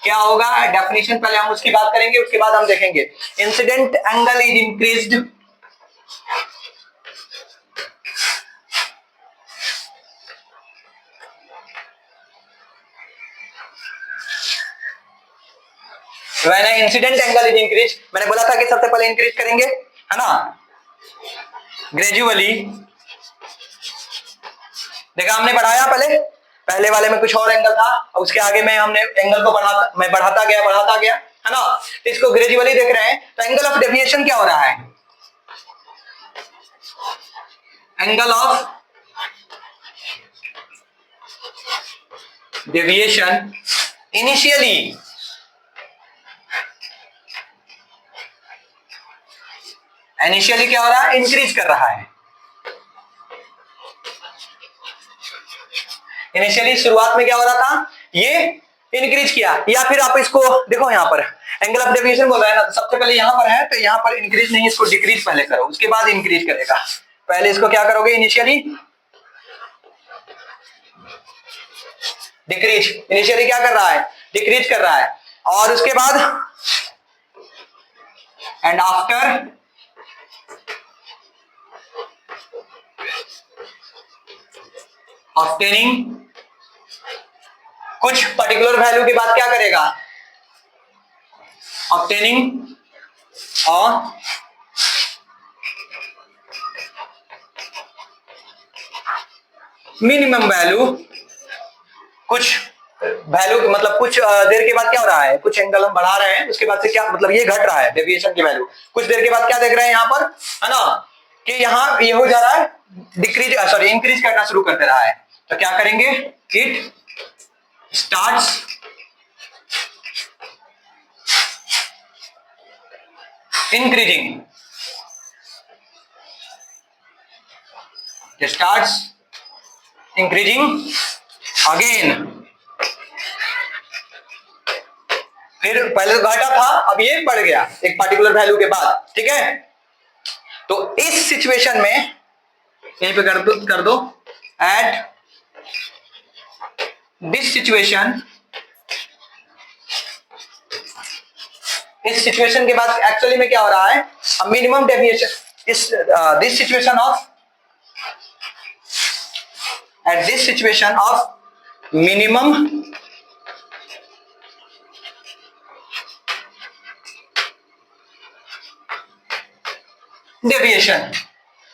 क्या होगा, डेफिनेशन पहले हम उसकी बात करेंगे, उसके बाद हम देखेंगे incident angle is increased when incident angle is increase. मैंने बोला था कि सबसे पहले इंक्रीज करेंगे, है ना, ग्रेजुअली। देखा हमने बढ़ाया, पहले वाले में कुछ और एंगल था, और उसके आगे में हमने एंगल को बढ़ाता गया, है ना। तो इसको ग्रेजुअली देख रहे हैं। तो एंगल ऑफ डेविएशन क्या हो रहा है, एंगल ऑफ डेविएशन इनिशियली क्या हो रहा है, इंक्रीज कर रहा है। इनिशियली शुरुआत में क्या हो रहा था, ये इंक्रीज किया। या फिर आप इसको देखो यहां पर एंगल ऑफ डेविएशन बोल रहा है ना, तो सबसे पहले यहां पर है, तो यहां पर इंक्रीज नहीं, इसको डिक्रीज पहले करो, उसके बाद इंक्रीज करेगा। पहले इसको क्या करोगे, इनिशियली डिक्रीज, इनिशियली क्या कर रहा है, डिक्रीज कर रहा है, और उसके बाद एंड आफ्टर ऑब्टेनिंग कुछ पर्टिकुलर वैल्यू के बाद क्या करेगा, ऑब्टेनिंग और मिनिमम वैल्यू, कुछ वैल्यू मतलब कुछ देर के बाद क्या हो रहा है, कुछ एंगल हम बढ़ा रहे हैं, उसके बाद से क्या मतलब ये घट रहा है डेविएशन की वैल्यू। कुछ देर के बाद क्या देख रहे हैं यहां पर, है ना, कि यहां ये हो जा रहा है डिक्रीज, सॉरी इंक्रीज करना शुरू कर दे रहा है। तो क्या करेंगे, it starts increasing, starts increasing again. फिर पहले तो घटा था, अब ये बढ़ गया एक पर्टिकुलर वैल्यू के बाद, ठीक है। तो इस सिचुएशन में यहीं पे कर दो एट दिस सिचुएशन, इस सिचुएशन के बाद एक्चुअली में क्या हो रहा है, मिनिमम डेविएशन इस this situation of, at this situation of minimum deviation,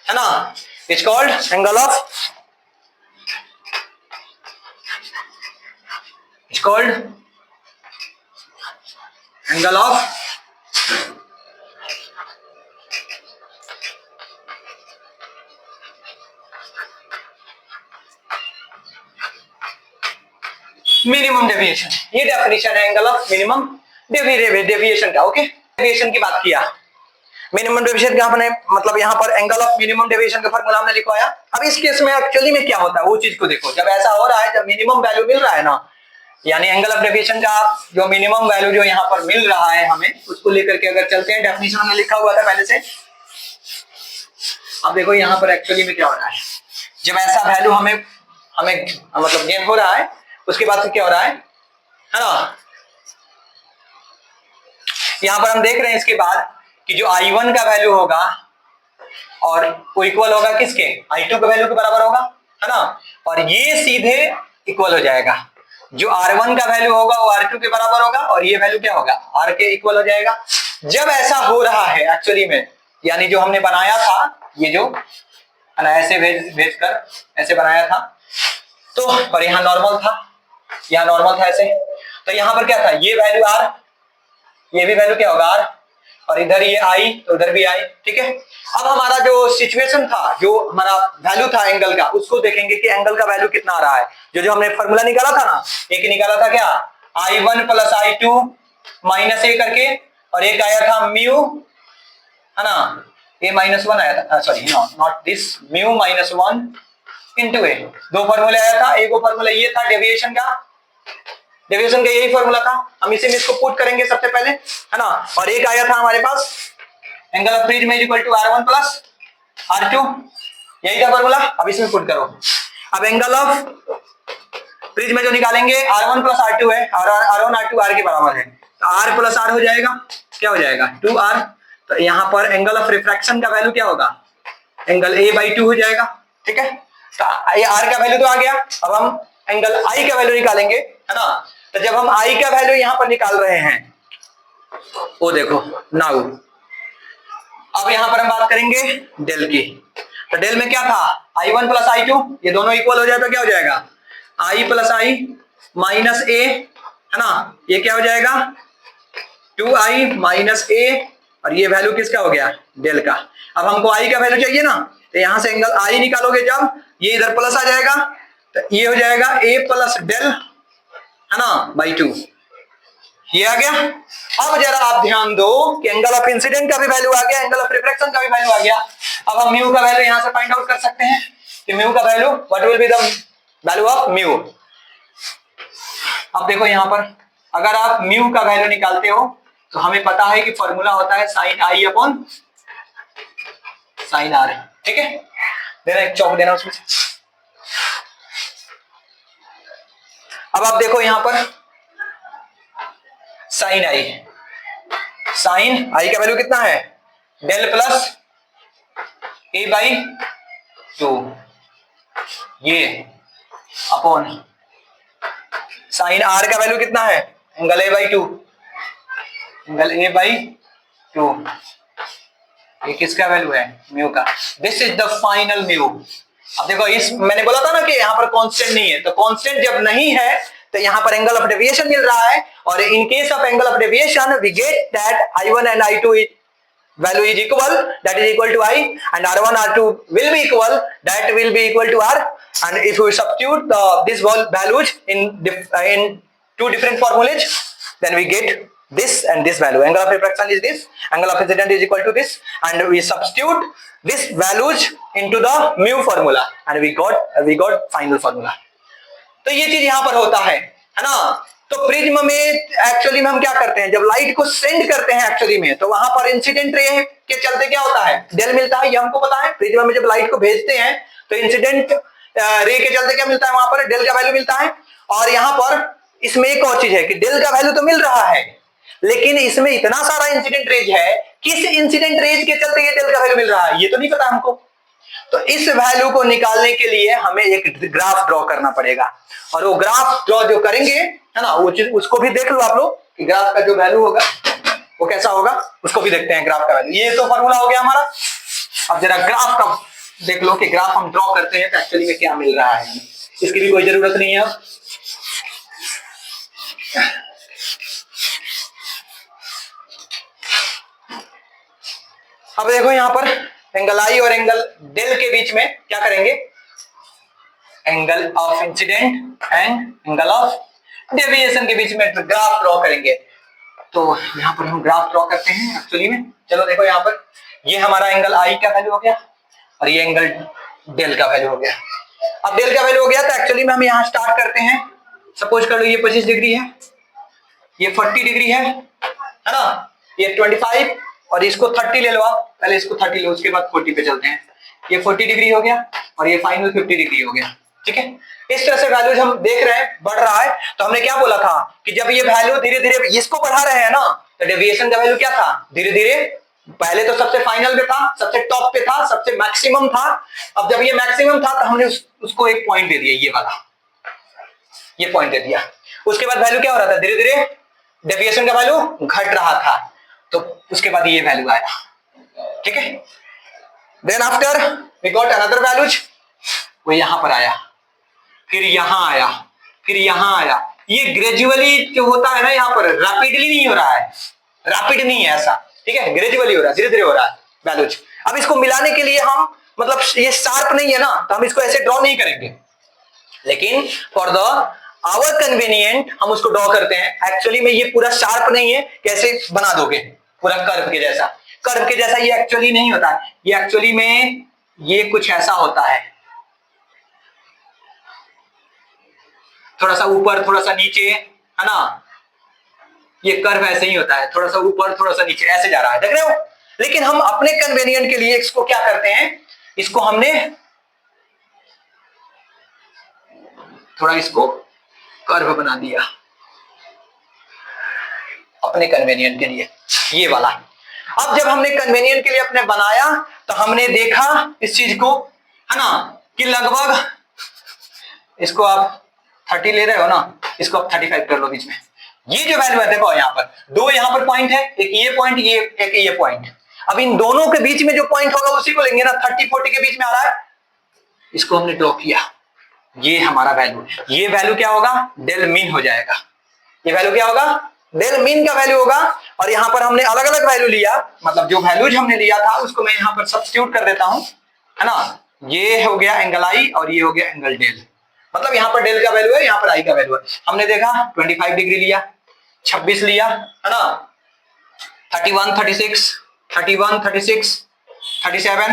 है ना, it's called angle of, it's called angle of minimum deviation, ये डेफिनेशन है एंगल ऑफ मिनिमम डेविएशन का। ओके, डेविएशन की बात किया, मिनिमम डेविएशन का हमने मतलब यहाँ पर एंगल ऑफ मिनिमम डेविएशन का फॉर्मूला हमने लिखवाया। अब इस केस में एक्चुअली में क्या होता है वो चीज को देखो, जब ऐसा हो रहा है, जब मिनिमम वैल्यू मिल रहा है ना, यानी एंगल ऑफ डेविएशन का जो मिनिमम वैल्यू जो यहाँ पर मिल रहा है हमें, उसको लेकर के अगर चलते हैं, डेफिनेशन में लिखा हुआ था पहले से। अब देखो यहाँ पर एक्चुअली में क्या हो रहा है, जब ऐसा वैल्यू हमें मतलब गेन हो रहा है, उसके बाद से क्या हो रहा है ना, यहाँ पर हम देख रहे हैं इसके बाद कि जो I1 का वैल्यू होगा और वो इक्वल होगा किसके, I2 के वैल्यू के बराबर होगा, है ना, और ये सीधे इक्वल हो जाएगा, जो R1 का वैल्यू होगा वो R2 के बराबर होगा और ये वैल्यू क्या होगा, R के इक्वल हो जाएगा। जब ऐसा हो रहा है एक्चुअली में, यानी जो हमने बनाया था ये जो है ना, ऐसे भेज कर ऐसे बनाया था, तो और यहाँ नॉर्मल था, यहाँ नॉर्मल था ऐसे, तो यहाँ पर क्या था, ये वैल्यू R, ये भी वैल्यू क्या होगा R, और इधर ये I तो उधर भी I, ठीक है। अब हमारा जो सिचुएशन था, जो हमारा वैल्यू था एंगल का, उसको देखेंगे कि एंगल का वैल्यू कितना आ रहा है। जो हमने फॉर्मूला निकाला था ना, एक निकाला था क्या, I1 प्लस I2 माइनस ए करके, और एक आया था म्यू, है ना, ए माइनस वन आया था, sorry not this, mu minus one into A, दो फॉर्मूले आया था। एक वो फॉर्मूला ये था डेविएशन का, डेविएशन का यही फॉर्मूला था, हम इसे में इसको पुट करेंगे सबसे पहले, है ना, और एक आया था हमारे पास angle of prism is equal to R1 plus R2, यही था फॉर्मूला। अब इसमें पुट करो, अब एंगल ऑफ प्रिज्म जो निकालेंगे R1 प्लस R2 है, R1 R2 R के बराबर है, तो R प्लस R हो जाएगा, क्या हो जाएगा 2R, तो यहाँ पर एंगल ऑफ रिफ्रैक्शन का वैल्यू क्या होगा, एंगल A/2 हो जाएगा, ठीक है। तो ये R का वैल्यू तो आ गया, अब हम एंगल I का वैल्यू निकालेंगे, है ना। तो जब हम I का वैल्यू यहाँ पर निकाल रहे हैं, वो देखो नाउ, अब यहाँ पर हम बात करेंगे डेल की, तो डेल में क्या था, I1 प्लस I2, ये दोनों इक्वल हो जाए तो क्या हो जाएगा, I plus I minus A, है ना, ये क्या हो जाएगा 2I माइनस A, और ये वैल्यू किसका हो गया, डेल का। अब हमको I का वैल्यू चाहिए ना, तो यहां से एंगल I निकालोगे जब, ये इधर प्लस आ जाएगा, तो ये हो जाएगा A प्लस डेल, है ना, बाई 2, ये आ गया। अब जरा आप ध्यान दो कि एंगल ऑफ इंसिडेंट का भी वैल्यू आ गया, एंगल ऑफ रिफ्रैक्शन का भी वैल्यू आ गया। अब हम म्यू का वैल्यू यहां से फाइंड आउट कर सकते हैं कि म्यू का value, what will be the value of mu. अब देखो यहां पर अगर आप म्यू का वैल्यू निकालते हो तो हमें पता है कि फॉर्मूला होता है sine I upon sine R, ठीक है। देना एक चौक देना उसमें से। अब आप देखो यहां पर साइन I का वैल्यू कितना है, डेल प्लस A/2, ये अपॉन साइन R का वैल्यू कितना है, एंगल A/2, एंगल A/2, ये किसका वैल्यू है, म्यू का। This is the final mu. अब देखो इस मैंने बोला था ना कि यहाँ पर कांस्टेंट नहीं है, तो कांस्टेंट जब नहीं है तो यहाँ पर एंगल ऑफ डेविएशन मिल रहा है, और in case of angle of deviation we get that I1 and I2 value is equal, that is equal to I, and R1 R2 will be equal, that will be equal to R, and if we substitute these values in two different formulas, then we get this and this value. Angle of refraction is this, angle of incident is equal to this, and we substitute these values into the mu formula, and we got final formula. तो ये चीज यहाँ पर होता है ना। तो prism में एक्चुअली में हम क्या करते हैं, जब लाइट को सेंड करते हैं एक्चुअली में, तो वहां पर इंसिडेंट रे के चलते क्या होता है, डेल मिलता है, ये हमको पता है। प्रिज्म में जब लाइट को भेजते हैं तो इंसिडेंट रे के चलते क्या मिलता है, वहां पर डेल का वैल्यू मिलता है। और यहाँ पर इसमें एक और चीज है कि डेल का वैल्यू तो मिल रहा है, लेकिन इसमें इतना सारा इंसिडेंट रेज है, किस इंसिडेंट रेज के चलते ये डेल का वैल्यू मिल रहा है ये तो नहीं पता हमको। तो इस वैल्यू को निकालने के लिए हमें एक ग्राफ ड्रॉ करना पड़ेगा, और वो ग्राफ ड्रॉ जो करेंगे, है ना, वो चीज उसको भी देख लो आप लोग कि ग्राफ का जो वैल्यू होगा वो कैसा होगा, उसको भी देखते हैं ग्राफ का वैल्यू। ये तो फॉर्मूला हो गया हमारा। अब जरा ग्राफ का देख लो कि ग्राफ हम ड्रॉ करते हैं तो एक्चुअली में क्या मिल रहा है, इसकी भी कोई जरूरत नहीं है। अब देखो यहां पर एंगल I और एंगल डेल के बीच में क्या करेंगे, angle of incident and angle of deviation के बीच में ग्राफ ड्रॉ करेंगे। तो यहाँ पर हम ग्राफ ड्रॉ करते हैं एक्चुअली में। चलो देखो यहाँ पर ये हमारा एंगल आई का वैल्यू हो गया और ये एंगल डेल का वैल्यू हो गया। अब डेल का वैल्यू हो गया तो एक्चुअली में हम यहाँ स्टार्ट करते हैं। सपोज कर लो ये 25 डिग्री है, ये 40 डिग्री है ना, ये 25 और इसको 30 ले लो आप, पहले इसको 30 लो उसके बाद 40 पे चलते हैं। ये 40 डिग्री हो गया और ये फाइनल 50 डिग्री हो गया। ठीक है, इस तरह से वैल्यूज हम देख रहे हैं बढ़ रहा है। तो हमने क्या बोला था कि जब ये वैल्यू धीरे धीरे इसको बढ़ा रहे हैं ना, तो डेविएशन का वैल्यू क्या था, धीरे धीरे पहले तो सबसे फाइनल पे था, सबसे टॉप पे था, सबसे मैक्सिमम था। अब जब ये मैक्सिमम था तो हमने उसको एक पॉइंट दे दिया, ये वाला, ये पॉइंट दे दिया। उसके बाद वैल्यू क्या हो रहा था, धीरे धीरे डेविएशन का वैल्यू घट रहा था, तो उसके बाद ये वैल्यू आया। ठीक है, then after we got another values, वो यहां पर आया, फिर यहां आया, फिर यहां आया। ये ग्रेजुअली जो होता है ना, यहाँ पर रैपिडली नहीं हो रहा है, रैपिड नहीं है ऐसा। ठीक है, ग्रेजुअली हो रहा है, धीरे धीरे हो रहा है वैल्यूज। अब इसको मिलाने के लिए हम, मतलब ये शार्प नहीं है ना, तो हम इसको ऐसे ड्रॉ नहीं करेंगे, लेकिन फॉर द आवर कन्वीनियंट हम उसको ड्रॉ करते हैं। एक्चुअली में ये पूरा शार्प नहीं है, कैसे बना दोगे पूरा कर्व के जैसा, कर्व के जैसा ये एक्चुअली नहीं होता है। ये एक्चुअली में ये कुछ ऐसा होता है, थोड़ा सा ऊपर थोड़ा सा नीचे, है ना, ये कर्व ऐसे ही होता है, थोड़ा सा ऊपर थोड़ा सा नीचे ऐसे जा रहा है, देख रहे हो। लेकिन हम अपने कन्वीनियंट के लिए इसको क्या करते हैं, इसको हमने थोड़ा इसको कर्व बना दिया अपने कन्वीनियंट के लिए, ये वाला। अब जब हमने कन्वीनियंट के लिए अपने बनाया तो हमने देखा इस चीज को, है ना, कि लगभग इसको आप 30 ले रहे हो ना, इसको आप 35 कर लो बीच में। ये जो वैल्यू है देखो, यहाँ पर दो यहाँ पर पॉइंट है, एक ये पॉइंट, ये एक ये पॉइंट। अब इन दोनों के बीच में जो पॉइंट होगा उसी को लेंगे ना, 30-40 के बीच में आ रहा है, इसको हमने ड्रॉ किया, ये हमारा वैल्यू। ये वैल्यू क्या होगा, डेल मीन हो जाएगा। ये वैल्यू क्या होगा, डेल मीन का वैल्यू होगा। और यहाँ पर हमने अलग अलग वैल्यू लिया, मतलब जो वैल्यूज हमने लिया था उसको मैं यहाँ पर सब्स्टिट्यूट कर देता हूं, है ना। ये हो गया एंगल आई और ये हो गया एंगल डेल, मतलब यहाँ पर डेल का वैल्यू है, यहाँ पर आई का वैल्यू है। हमने देखा 25 डिग्री लिया, 26 लिया, है ना, 31, 36, 31, 36, 37,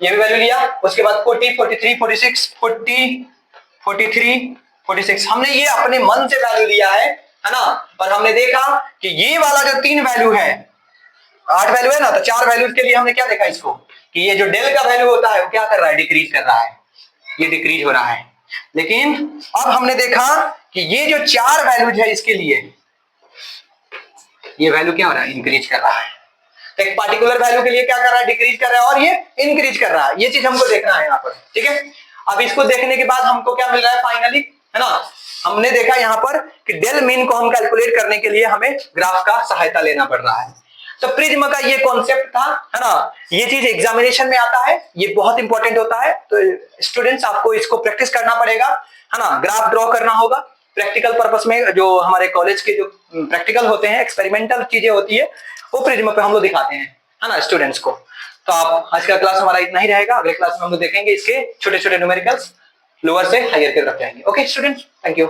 ये भी वैल्यू लिया। उसके बाद 40, 43, 46, 40, 43, 46, हमने ये अपने मन से वैल्यू लिया है ना। और हमने देखा कि ये वाला जो 3 वैल्यू है, 8 वैल्यू है ना, तो 4 वैल्यूज के लिए हमने क्या देखा इसको, कि ये जो डेल का वैल्यू होता है वो क्या कर रहा है, डिक्रीज कर रहा है, ये डिक्रीज हो रहा है। लेकिन अब हमने देखा कि ये जो 4 वैल्यूज है इसके लिए ये वैल्यू क्या हो रहा है, इंक्रीज कर रहा है। तो एक पार्टिकुलर वैल्यू के लिए क्या कर रहा है, डिक्रीज कर रहा है, और ये इंक्रीज कर रहा है। ये चीज हमको देखना है यहाँ पर। ठीक है, अब इसको देखने के बाद हमको क्या मिल रहा है फाइनली, है ना, हमने देखा यहाँ पर कि डेल मीन को हम कैलकुलेट करने के लिए हमें ग्राफ का सहायता लेना पड़ रहा है। तो प्रिज्म का ये कॉन्सेप्ट था, है ना। ये चीज एग्जामिनेशन में आता है, ये बहुत इंपॉर्टेंट होता है। तो स्टूडेंट्स आपको इसको प्रैक्टिस करना पड़ेगा, है ना, ग्राफ ड्रॉ करना होगा। प्रैक्टिकल पर्पस में जो हमारे कॉलेज के जो प्रैक्टिकल होते हैं, एक्सपेरिमेंटल चीजें होती है, वो प्रिज्म पे हम लोग दिखाते हैं, है ना, स्टूडेंट्स को। तो आप आज का क्लास हमारा इतना ही रहेगा। अगले क्लास में हम लोग देखेंगे इसके छोटे छोटे न्यूमेरिकल्स लोअर से हायर की तरफ जाएंगे। Okay students, thank you.